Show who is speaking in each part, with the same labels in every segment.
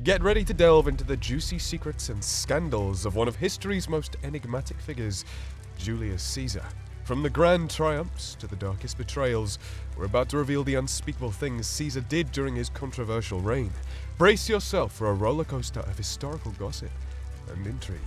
Speaker 1: Get ready to delve into the juicy secrets and scandals of one of history's most enigmatic figures, Julius Caesar. From the grand triumphs to the darkest betrayals, we're about to reveal the unspeakable things Caesar did during his controversial reign. Brace yourself for a rollercoaster of historical gossip and intrigue.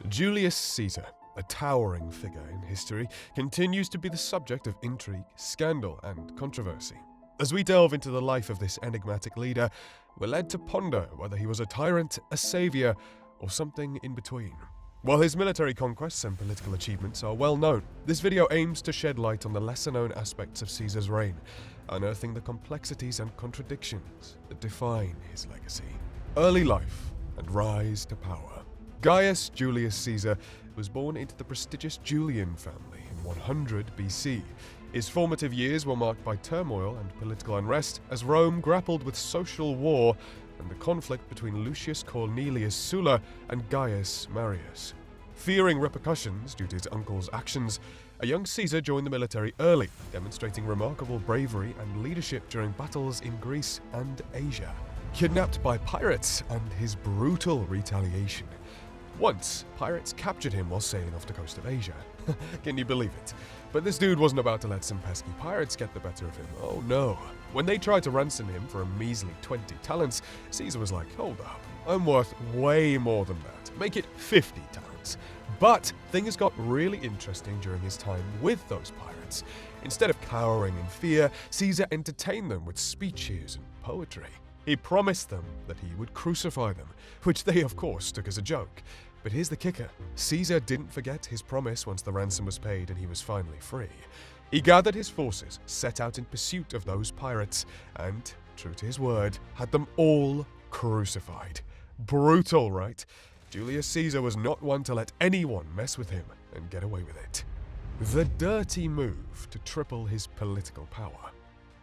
Speaker 1: Julius Caesar, a towering figure in history, continues to be the subject of intrigue, scandal, and controversy. As we delve into the life of this enigmatic leader, we're led to ponder whether he was a tyrant, a savior, or something in between. While his military conquests and political achievements are well known, this video aims to shed light on the lesser-known aspects of Caesar's reign, unearthing the complexities and contradictions that define his legacy. Early life and rise to power. Gaius Julius Caesar was born into the prestigious Julian family in 100 BC. His formative years were marked by turmoil and political unrest as Rome grappled with social war and the conflict between Lucius Cornelius Sulla and Gaius Marius. Fearing repercussions due to his uncle's actions, a young Caesar joined the military early, demonstrating remarkable bravery and leadership during battles in Greece and Asia. Kidnapped by pirates and his brutal retaliation. Once, pirates captured him while sailing off the coast of Asia. Can you believe it? But this dude wasn't about to let some pesky pirates get the better of him. Oh no. When they tried to ransom him for a measly 20 talents, Caesar was like, hold up, I'm worth way more than that. Make it 50 talents. But things got really interesting during his time with those pirates. Instead of cowering in fear, Caesar entertained them with speeches and poetry. He promised them that he would crucify them, which they of course took as a joke. But here's the kicker. Caesar didn't forget his promise once the ransom was paid and he was finally free. He gathered his forces, set out in pursuit of those pirates, and, true to his word, had them all crucified. Brutal, right? Julius Caesar was not one to let anyone mess with him and get away with it. The dirty move to triple his political power.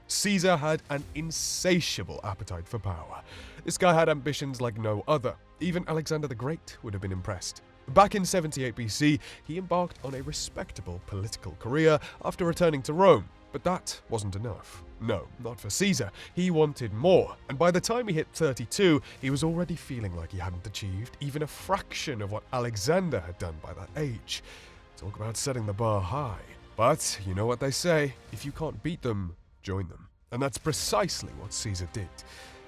Speaker 1: Caesar had an insatiable appetite for power. This guy had ambitions like no other. Even Alexander the Great would have been impressed. Back in 78 BC, he embarked on a respectable political career after returning to Rome. But that wasn't enough. No, not for Caesar. He wanted more. And by the time he hit 32, he was already feeling like he hadn't achieved even a fraction of what Alexander had done by that age. Talk about setting the bar high. But you know what they say, if you can't beat them, join them. And that's precisely what Caesar did.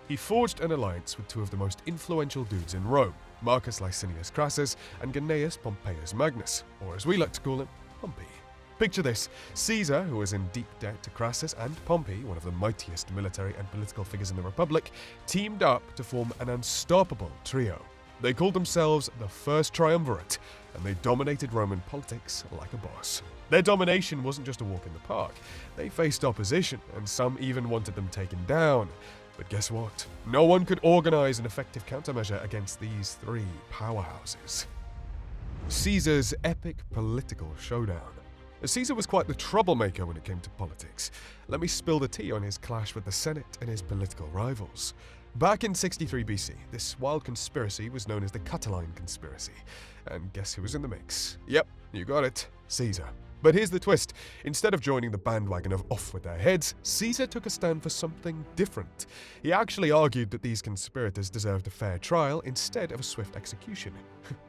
Speaker 1: He forged an alliance with two of the most influential dudes in Rome, Marcus Licinius Crassus and Gnaeus Pompeius Magnus, or as we like to call him, Pompey. Picture this, Caesar, who was in deep debt to Crassus, and Pompey, one of the mightiest military and political figures in the Republic, teamed up to form an unstoppable trio. They called themselves the First Triumvirate, and they dominated Roman politics like a boss. Their domination wasn't just a walk in the park. They faced opposition, and some even wanted them taken down. But guess what? No one could organize an effective countermeasure against these three powerhouses. Caesar's epic political showdown. Caesar was quite the troublemaker when it came to politics. Let me spill the tea on his clash with the Senate and his political rivals. Back in 63 BC, this wild conspiracy was known as the CATALINE conspiracy. And guess who was in the mix? Yep, you got it, Caesar. But here's the twist. Instead of joining the bandwagon of off with their heads, Caesar took a stand for something different. He actually argued that these conspirators deserved a fair trial instead of a swift execution.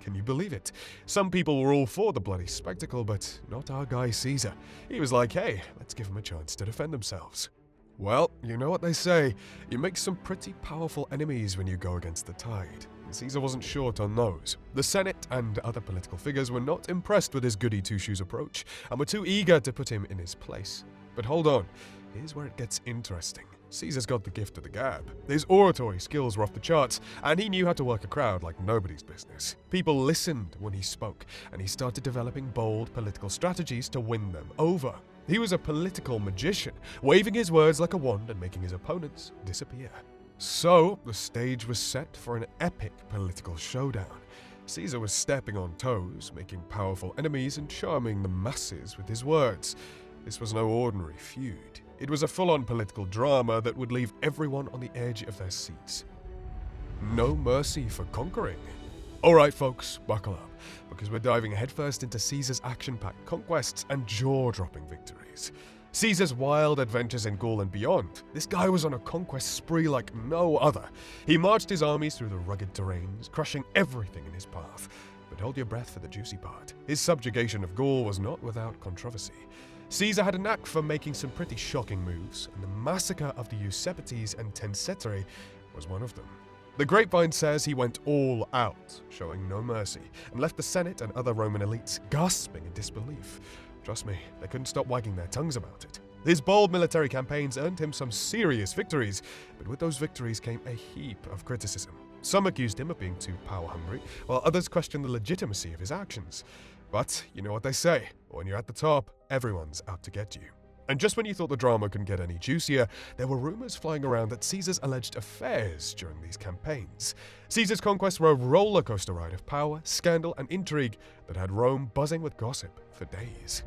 Speaker 1: Can you believe it? Some people were all for the bloody spectacle, but not our guy Caesar. He was like, hey, let's give them a chance to defend themselves. Well, you know what they say. You make some pretty powerful enemies when you go against the tide. Caesar wasn't short on those. The Senate and other political figures were not impressed with his goody two-shoes approach and were too eager to put him in his place. But hold on, here's where it gets interesting. Caesar's got the gift of the gab. His oratory skills were off the charts, and he knew how to work a crowd like nobody's business. People listened when he spoke, and he started developing bold political strategies to win them over. He was a political magician, waving his words like a wand and making his opponents disappear. So, the stage was set for an epic political showdown. Caesar was stepping on toes, making powerful enemies and charming the masses with his words. This was no ordinary feud. It was a full-on political drama that would leave everyone on the edge of their seats. No mercy for conquering. Alright folks, buckle up, because we're diving headfirst into Caesar's action-packed conquests and jaw-dropping victories. Caesar's wild adventures in Gaul and beyond, this guy was on a conquest spree like no other. He marched his armies through the rugged terrains, crushing everything in his path. But hold your breath for the juicy part. His subjugation of Gaul was not without controversy. Caesar had a knack for making some pretty shocking moves, and the massacre of the Usepites and Tensetae was one of them. The grapevine says he went all out, showing no mercy, and left the Senate and other Roman elites gasping in disbelief. Trust me, they couldn't stop wagging their tongues about it. His bold military campaigns earned him some serious victories, but with those victories came a heap of criticism. Some accused him of being too power-hungry, while others questioned the legitimacy of his actions. But you know what they say, when you're at the top, everyone's out to get you. And just when you thought the drama couldn't get any juicier, there were rumors flying around that Caesar's alleged affairs during these campaigns. Caesar's conquests were a rollercoaster ride of power, scandal, and intrigue that had Rome buzzing with gossip for days.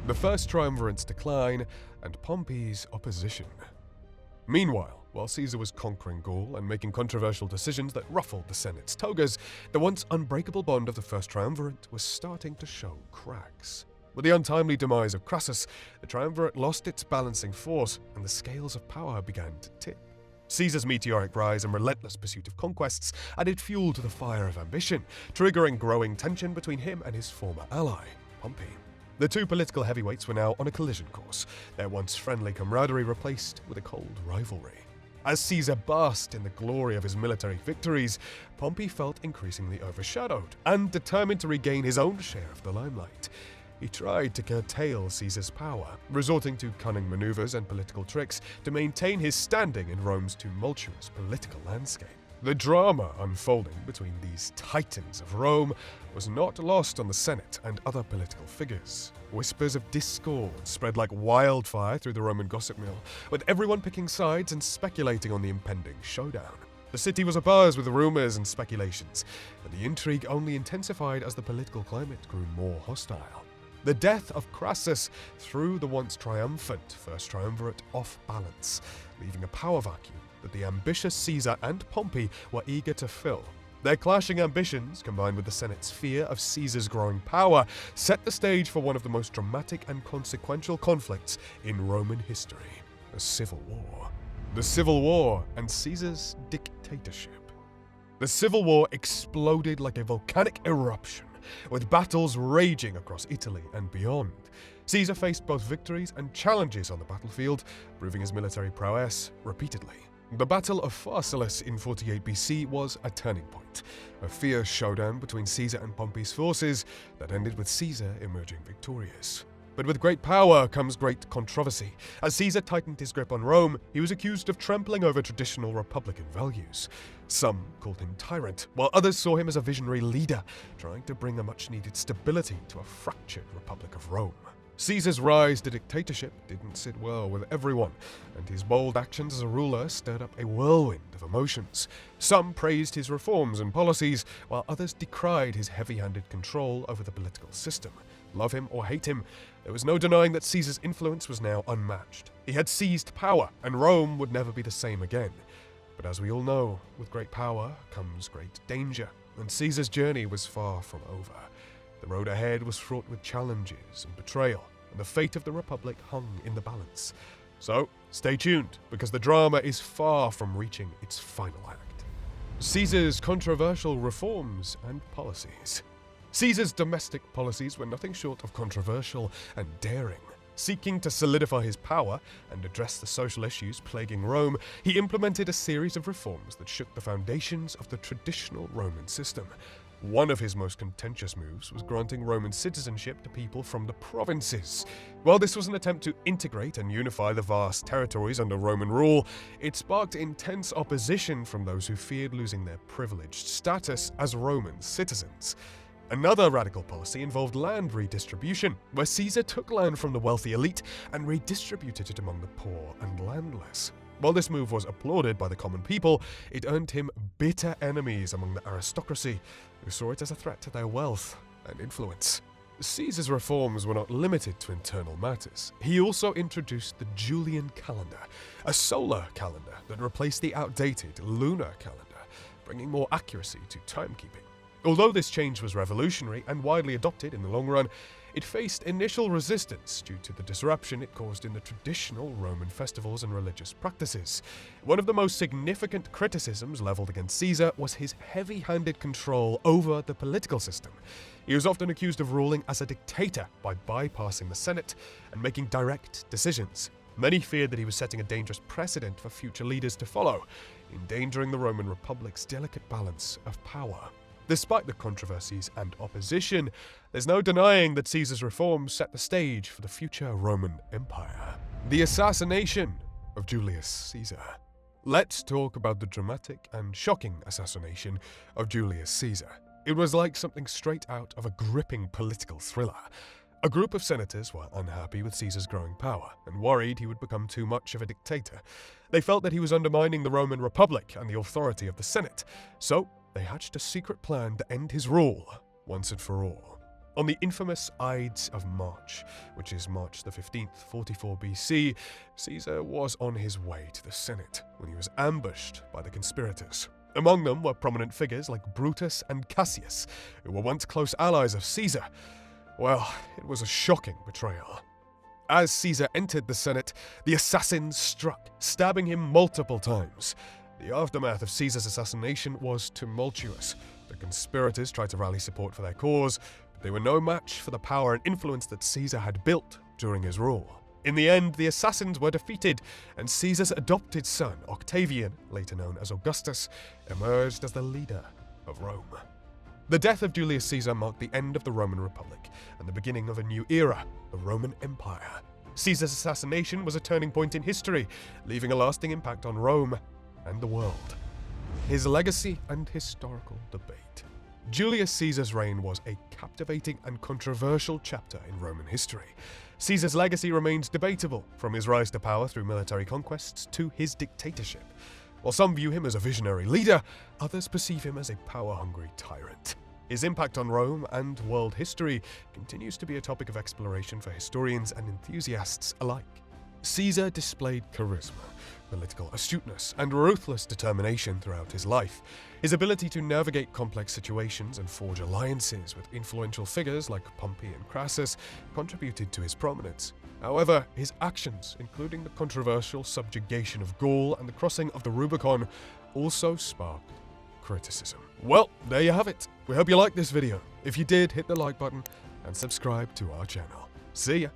Speaker 1: The first triumvirate's decline and Pompey's opposition. Meanwhile, while Caesar was conquering Gaul and making controversial decisions that ruffled the Senate's togas, the once unbreakable bond of the first triumvirate was starting to show cracks. With the untimely demise of Crassus, the triumvirate lost its balancing force and the scales of power began to tip. Caesar's meteoric rise and relentless pursuit of conquests added fuel to the fire of ambition, triggering growing tension between him and his former ally, Pompey. The two political heavyweights were now on a collision course, their once friendly camaraderie replaced with a cold rivalry. As Caesar basked in the glory of his military victories, Pompey felt increasingly overshadowed and determined to regain his own share of the limelight. He tried to curtail Caesar's power, resorting to cunning maneuvers and political tricks to maintain his standing in Rome's tumultuous political landscape. The drama unfolding between these titans of Rome was not lost on the Senate and other political figures. Whispers of discord spread like wildfire through the Roman gossip mill, with everyone picking sides and speculating on the impending showdown. The city was abuzz with rumors and speculations, and the intrigue only intensified as the political climate grew more hostile. The death of Crassus threw the once triumphant First Triumvirate off balance, leaving a power vacuum that the ambitious Caesar and Pompey were eager to fill. Their clashing ambitions, combined with the Senate's fear of Caesar's growing power, set the stage for one of the most dramatic and consequential conflicts in Roman history, the Civil War. The Civil War and Caesar's dictatorship. The Civil War exploded like a volcanic eruption, with battles raging across Italy and beyond. Caesar faced both victories and challenges on the battlefield, proving his military prowess repeatedly. The Battle of Pharsalus in 48 BC was a turning point, a fierce showdown between Caesar and Pompey's forces that ended with Caesar emerging victorious. But with great power comes great controversy. As Caesar tightened his grip on Rome, he was accused of trampling over traditional republican values. Some called him tyrant, while others saw him as a visionary leader, trying to bring a much-needed stability to a fractured Republic of Rome. Caesar's rise to dictatorship didn't sit well with everyone, and his bold actions as a ruler stirred up a whirlwind of emotions. Some praised his reforms and policies, while others decried his heavy-handed control over the political system. Love him or hate him, there was no denying that Caesar's influence was now unmatched. He had seized power, and Rome would never be the same again. But as we all know, with great power comes great danger, and Caesar's journey was far from over. The road ahead was fraught with challenges and betrayal, and the fate of the Republic hung in the balance. So, stay tuned, because the drama is far from reaching its final act. Caesar's controversial reforms and policies. Caesar's domestic policies were nothing short of controversial and daring. Seeking to solidify his power and address the social issues plaguing Rome, he implemented a series of reforms that shook the foundations of the traditional Roman system. One of his most contentious moves was granting Roman citizenship to people from the provinces. While this was an attempt to integrate and unify the vast territories under Roman rule, it sparked intense opposition from those who feared losing their privileged status as Roman citizens. Another radical policy involved land redistribution, where Caesar took land from the wealthy elite and redistributed it among the poor and landless. While this move was applauded by the common people, it earned him bitter enemies among the aristocracy, who saw it as a threat to their wealth and influence. Caesar's reforms were not limited to internal matters. He also introduced the Julian calendar, a solar calendar that replaced the outdated lunar calendar, bringing more accuracy to timekeeping. Although this change was revolutionary and widely adopted in the long run, It faced initial resistance due to the disruption it caused in the traditional Roman festivals and religious practices. One of the most significant criticisms leveled against Caesar was his heavy-handed control over the political system. He was often accused of ruling as a dictator by bypassing the Senate and making direct decisions. Many feared that he was setting a dangerous precedent for future leaders to follow, endangering the Roman Republic's delicate balance of power. Despite the controversies and opposition, there's no denying that Caesar's reforms set the stage for the future Roman Empire. The assassination of Julius Caesar. Let's talk about the dramatic and shocking assassination of Julius Caesar. It was like something straight out of a gripping political thriller. A group of senators were unhappy with Caesar's growing power and worried he would become too much of a dictator. They felt that he was undermining the Roman Republic and the authority of the Senate, so they hatched a secret plan to end his rule once and for all. On the infamous Ides of March, which is March the 15th, 44 BC, Caesar was on his way to the Senate when he was ambushed by the conspirators. Among them were prominent figures like Brutus and Cassius, who were once close allies of Caesar. Well, it was a shocking betrayal. As Caesar entered the Senate, the assassins struck, stabbing him multiple times. The aftermath of Caesar's assassination was tumultuous. The conspirators tried to rally support for their cause, but they were no match for the power and influence that Caesar had built during his rule. In the end, the assassins were defeated, and Caesar's adopted son, Octavian, later known as Augustus, emerged as the leader of Rome. The death of Julius Caesar marked the end of the Roman Republic and the beginning of a new era, the Roman Empire. Caesar's assassination was a turning point in history, leaving a lasting impact on Rome and the world. His legacy and historical debate. Julius Caesar's reign was a captivating and controversial chapter in Roman history. Caesar's legacy remains debatable, from his rise to power through military conquests to his dictatorship. While some view him as a visionary leader, others perceive him as a power-hungry tyrant. His impact on Rome and world history continues to be a topic of exploration for historians and enthusiasts alike. Caesar displayed charisma, political astuteness, and ruthless determination throughout his life. His ability to navigate complex situations and forge alliances with influential figures like Pompey and Crassus contributed to his prominence. However, his actions, including the controversial subjugation of Gaul and the crossing of the Rubicon, also sparked criticism. Well, there you have it. We hope you liked this video. If you did, hit the like button and subscribe to our channel. See ya!